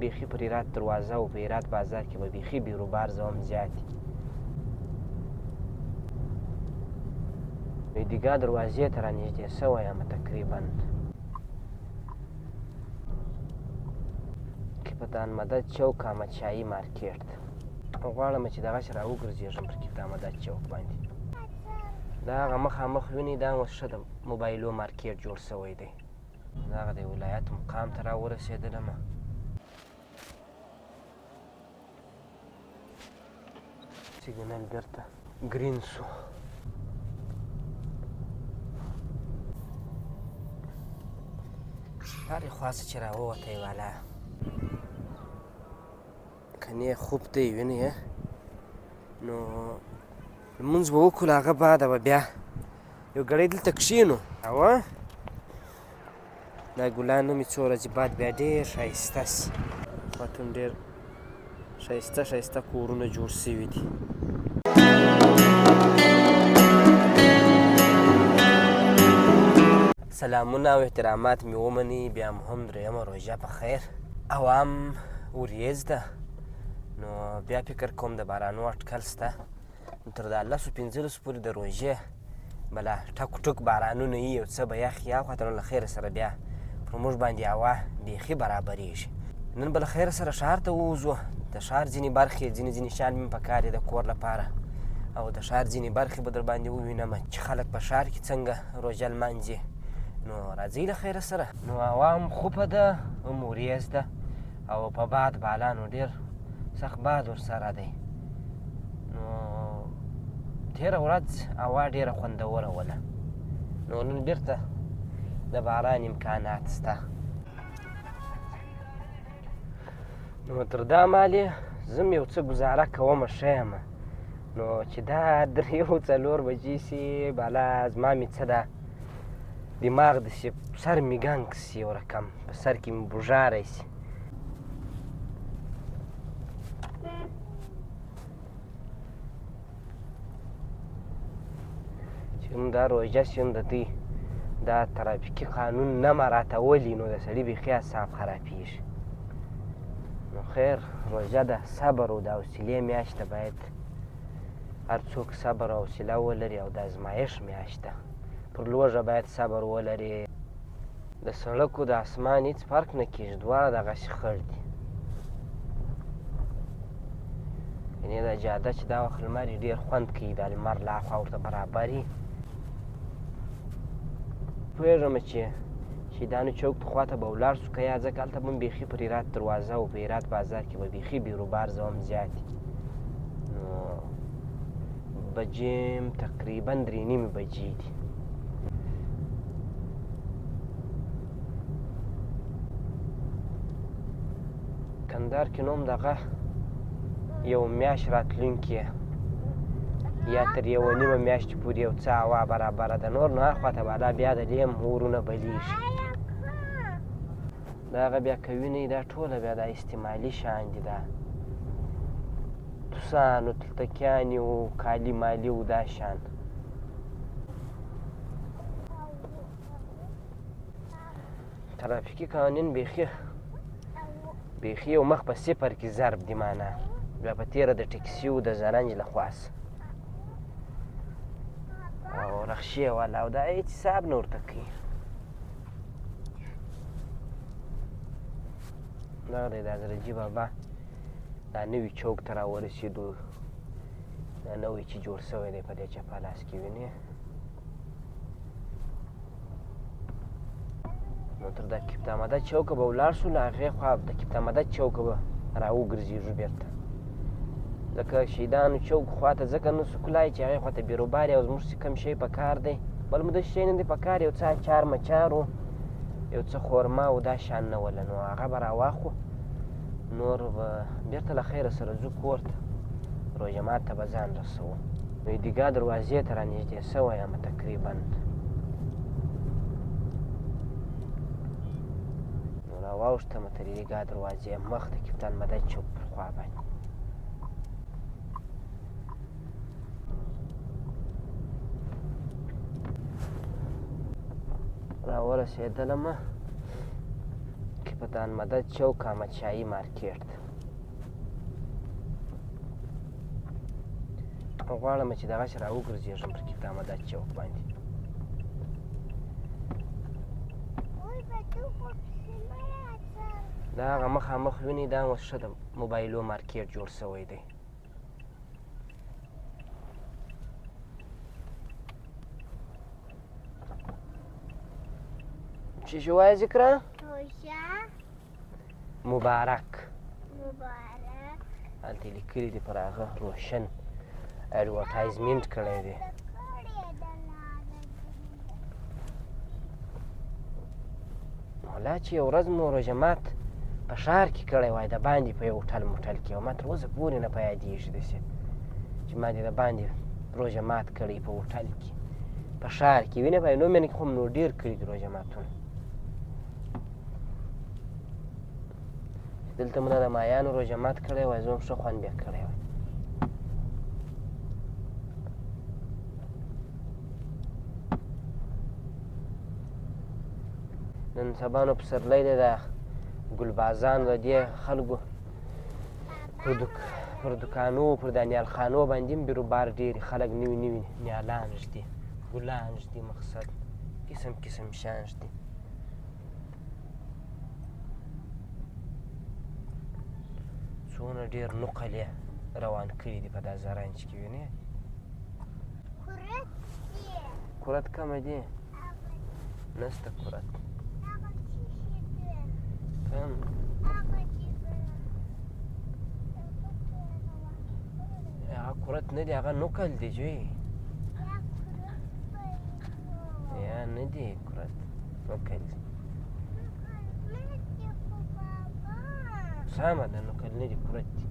بیخي پر هرات دروازه او په هرات بازار کې به بیخي بیروبار زوم زیات وي دیګا دروازې ته رانږدې سوی یم تقریبا کپتان مدد چوک احمدشاهي مارکیټ غواړم چې دغسې راوګرځېږم پر کپتان مدد چوک باندې دا هغه مخامخ وینئ دا اوس ښه د موبایلو مارکیټ جوړ سوی دی دغه د ولایت مقام ته راورسېدلم سیګنل بېرته ګرین سو هرې خوا څه چې راووتی والا کنې خوب دی وینئ نو لمونځ به وکړو هغه بعده به بیا یو ګړی دلته کښېنو اوه دا ګلانو مې څو ورځې بعد بیا ډېر ښایسته سي خواته هم ډېر ښایسته ښایسته کورونه جوړ سوي دي سلامونه او احترامات مې ومني بیا هم درېیمه روژه په خیر او هم وریځ ده نو بیا فکر کوم د بارانو اټکل شته نو تر دا 15 پورې د روژې بله ټک ټک بارانونه یي یو څه به یخ یي هاخواته نو له خیره سره بیا پر موږ باندې هوا بیخي برابرېږي نن به له خیره سره ښار ته ووځو د ښار ځینې برخې ځینې شیان مې په کار دي د کور لپاره او د ښار ځینې برخې به در باندې ووینم چې خلک په ښار کې څنګه روژه لمانځي نو راځئ له خیره سره نو هوا هم خوپه ده هم وریځ ده او په باد بالا نو ډېر سخت باد ورسره دی نو تېره ورځ هوا ډېره خوندوره وله نو نن بېرته د باران امکانات شته نو تر دا مالې زه هم یو څه ګزاره کومه ښه یم نو چې دا 3-4 بجې سي بالا زما مې څه ده دماغ داسې سر مې ګنګ سي یو رقم په سر کې مې بوژاری سي چې هم دا روژه سي هم د دوی دا ترافیکي قانون نه مراعتولي نو د سړي بیخي اعصاب خرابېږي نو خیر روژه ده صبر او د حوصلې میاشت ده باید هر څوک صبر او حوصله ولري او د ازمایښت میاشت ده پر لوږه باید صبر ولري د سړک او د اسمان هېڅ فرق نه کېږي دواړه دغسې خړ دي یعنې دا جاده چې دا وخت لمر یې ډېر خوند کوي دا لمر لا خوا ورته برابر وي پوهېږم چې شهیدانو چوک ته خواته به ولاړ شو که یا ځکه هلته به هم بیخي پر هرات دروازه او په هرات بازار کې به بیخي بیروبار زوم زیات نو بجې تقریبا 3:30 بجې دي کندهار کې نو هم دغه یو میاشت راتلونکې یا تر 1.5 میاشتې پورې یو څه هوا برابره ده نور نو هاخواته بالا بیا د لیم اورونه بلیږي د هغه بیا که وینئ دا ټوله بیا دا استعمالي شیان دي دا توسان و تلتکیانې و کالي مالي و دا شیان ترافیکي قوانین بیخي یو مخ په 0 کې ضرب دي معنی بیا په تېره د ټکسي و د زرنج له خواس او رخشې والا او دا هېڅ حساب نه ورته کوي دغه دی د حضرتجي بابا دا نوي چوک ته راورسېدو دا نوی چې جوړ سوی دی په دې چپه لاس کې وینې نو تر دا کپتان مدد چوکه به ولاړ شو له هغې خوا د کپتان مدد چوکه به راوګرځېږو بېرته ځکه شهیدانو چوک خواته ځکه نه سو کولای چې هغې خواته بیروبار او زموږ چې کوم شی په کار دی بل مو داسې شی نه دی په کار یو څه اچار مچار و یو څه خورما و دا شیان نه وله نو هغه به راواخلو نور به بېرته له خیره سره ځو کور ته روژه مات ته به ځان رسوو نو دیګا دروازې ته رانږدې سوی یم تقریبا نو راواوښتم تر دیګا دروازې مخ د کپتان مدد چوک پر خوا باندې راورسېدلم سپتان مدد چوک احمدشاهي مارکیټ غواړم چې دغسې راوګرځېږم پر کیفتا مدد چوک باندې. دا هغه مخامخ ویني دا اوس ښه د موبایلو مارکیټ جوړ سوی دی. چی شو وایه ذکره؟ روژه مبارک. مبارک. هلته یې لیکلي دي پر هغه روشن اډورټایزمنټ کړی دی. والله چې یو ورځ مو روژه مات په ښار کې کړی وای د باندې په یو هوټل موټل کې او ما تر اوسه پورې نه په یادېږي داسې چې ما دې د باندې روژه مات کړی په هوټل کې په ښار کې وینې په نومېنه کې خو نو ډېر کړي دي روژه ماتونه. دلته مو د مایانو روژه مات کړی وای زه هم ښه خوند بیا کړی وای. نن سبا نو پسرلی دی د ګلبازانو د دې خلکو پر دوکانو پر د نیالخانو باندې هم بیروبار ډېرې خلک نوي نوي نیالان ږدي ګلان ږدي مقصد قسم قسم شیان ږدي. څونه ډېر نقل یې روان کړي دي په دا زرنج کې وینې. کورت کمه دی نسته کورت کم. هغه کورت نه دی هغه نقل دی جوی یا نه دی کورت نقل دی. سمه ده نقل نه دی کورت دی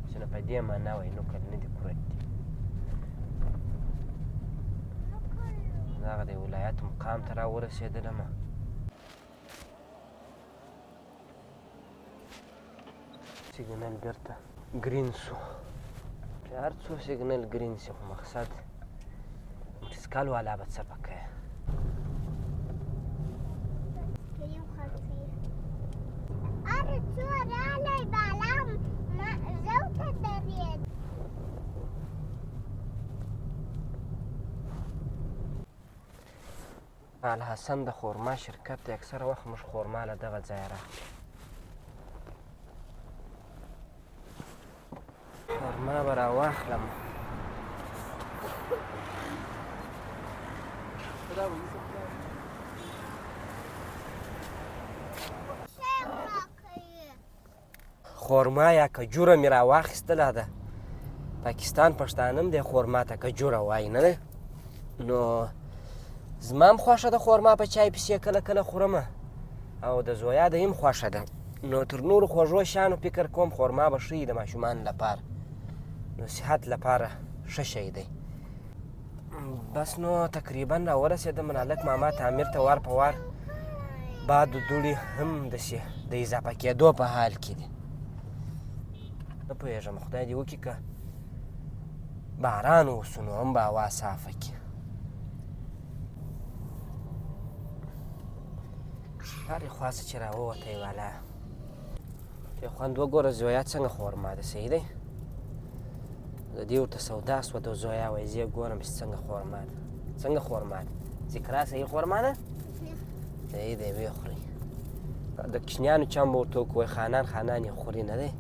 چې نه په دې معنا وایي نقل نه دی کورت دی. دغه د ولایت مقام ته راورسېدلم. سیګنل بیرته ګرین سو چې هر څو سیګنل ګرین سي خو مقصد موټرسایکل والا به څه پکوي. الحسن د خورما شرکت دی اکثره وخت موږ خورما له دغه ځایه راخلو. خورما به راواخلم. خورما یا کجوره مې راواخیستله ده. پاکستان پښتانه هم دی خورما ته کجوره وایي نه ده. نو زما هم خوښه ده خورما په چای پسې کله کله خورمه او د زویا د هم خوښه ده. نو تر نورو خوږو شیانو فکر کوم خورما به ښه وي د ماشومانو لپاره. نو صحت لپاره ښه شی دی. بس نو تقریبا راورسېدم. هلک ماما تعمیر ته وار په وار باد و دوړې هم داسې د اضافه کېدو په حال کې دي. نه پوهېږم خدای دې وکړي که باران وسو نو هم به هوا صافه کړي. هرې خوا څه چې راووتی والا دې خوند وګوره زویا څنګه خورما ده صحیح دی. د دې ورته سودا سوه د زویا وایي زه یې ګورم چې څنګه خورما ده څنګه خورما ده ذکرا صحیح خورما ده صحیح دی ویې خورئ. د کوچنیانو چم به ورته وکړو خانان خانان یې خوري نه دی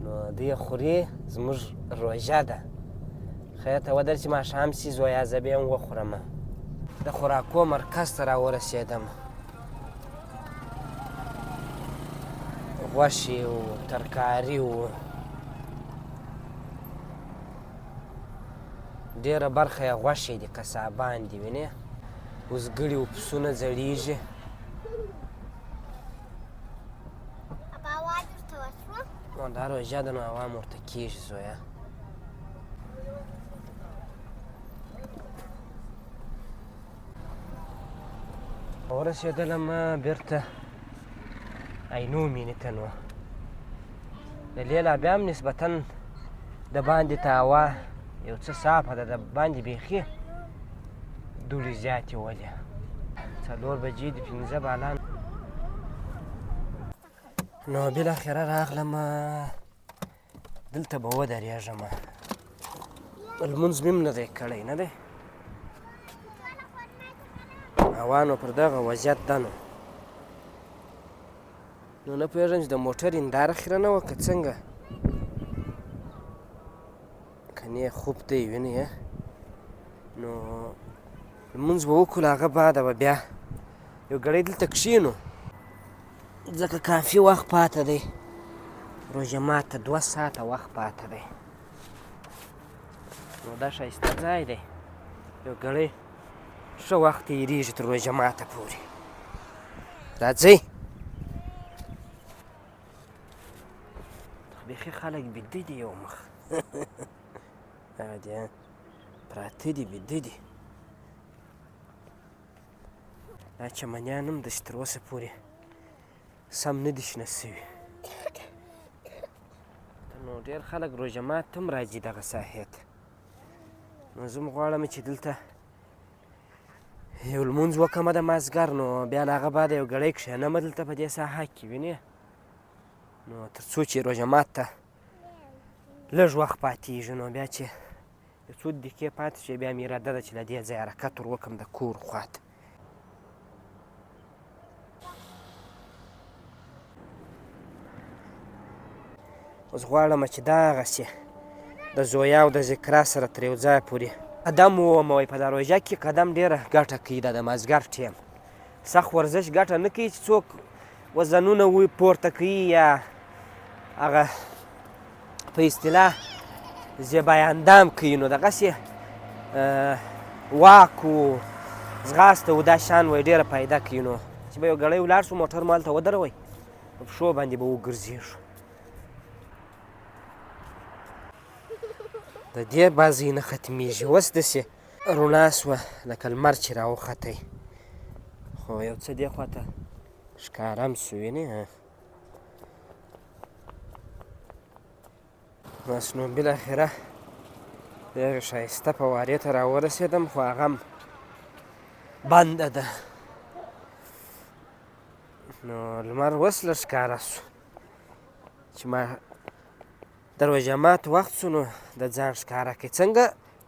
نو دوی یې خوري زموږ روژه ده. خیر ته ودرې چې ماښام سي زویا زه به یې هم وخورمه. د خوراکو مرکز ته راورسېدم. غوښې و ترکاري و ډېره برخه یې غوښې دي کسابان دي وینې وزګړي و پسونه زړېږي. دا روژه ده نو هوا م ورته کېږي زویه. ورسېدلم بېرته عینو مینې ته. نو د لیلا بیا هم نسبتاً د باندې ته هوا یو څه صافه ده. د باندې بیخي دوړې زیاتې ولې 4 بجې دي 15 بالان نو بالاخره راغلم دلته به ودرېږم لمونځ مې هم نه دی کړی نه دی هوا نو پر دغه وضعیت ده نو نه پوهېږم چې د موټر هنداره خیره نه وه که څنګه کنې خوب دی وینې نو لمونځ به وکړو له هغه بعده به بیا یو ګړی دلته کښېنو ځکه کافي وخت پاته دی روژه ماته 2 ساعته وخت پاته دی نو دا ښایسته ځای دی یو ګړی ښه وخت تېرېږي تر روژه ماته پورې راځئ بیخي خلک بیده دي یو مخ هغه دي پراته دي بیده دي دا چمنیان هم داسې تر اوسه پورې سم نه دي شنه سوي نو ډېر خلک روژه مات هم راځي دغه ساحې ته نو زه هم غواړم چې دلته یو لمونځ وکړمه د مازدیګر نو بیا له هغه بعده یو ګړی کښېنمه دلته په دې ساحه کې وینې نو تر څو چې روژه مات ته لږ وخت پاتېږي نو بیا چې یو څو دقیقې پاتې شي بیا مې اراده ده چې له دې ځایه حرکت ور وکړم د کور خواته اوس غواړم چې دغسې د زویا او د ذکرا سره تر یو ځایه پورې قدم ووم وایي په دا روژه کې قدم ډېره ګټه کوي دا د مازدیګر ټیم سخت ورزش ګټه نه کوي چې څوک وزنونه پورته کوي یا هغه په اصطلاح زیبای اندام کوي نو دغسې واک و ځغاسته و دا شیان وایي ډېره فایده کوي نو چې به یو ګړی ولاړ شو موټر مو هلته ودروئ په پښو باندې به وګرځېږو د دې بازۍ نه ختمېږي اوس داسې رڼا سوه لکه لمر چې راوختی خو یو څه دې خواته ښکاره هم سو وینې بس نو بالاخره دغې ښایسته فوارې ته راورسېدم خو هغه هم بنده ده نو لمر اوس لږ ښکاره سو چې ما د روژه مات وخت سو نو د ځان ښکاره کوي څنګه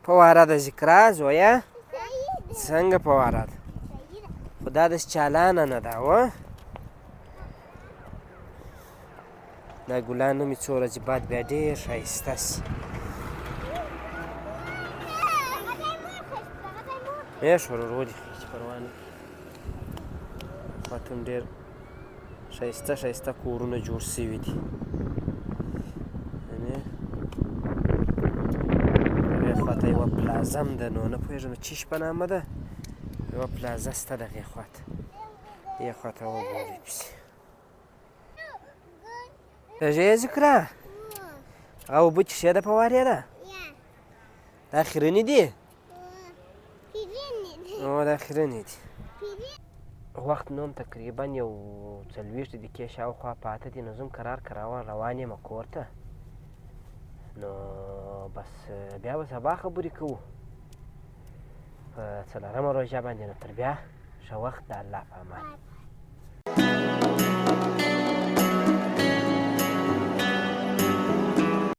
فواره د ذکرا زویه څنګه فواره ده خو دا داسې چالانه نه ده وه دا ګلان مې څو ورځې بعد بیا ډېر ښایسته سي هېښ ورورو دي هېڅ پروا نه خواته هم ډېر ښایسته ښایسته کورونه جوړ سوي دي هغې خواته یوه پلازه هم ده نو نه پوهېږم چیش په نامه ده یوه پلازه شته دغې خواته دې خواته وګورئ پسې رژه ذکرا هغه اوبه چښې ده فوارې ده دا خیرنې دي او دا خیرنې دي وخت نو هم تقریبا یو 40 دقیقې شاوخوا پاته دي نو زه هم کرار روان یم کور ته نو بس بیا به سبا خبرې کوو په 4مه روژه باندې نو تر بیا ښه وخت د الله په امان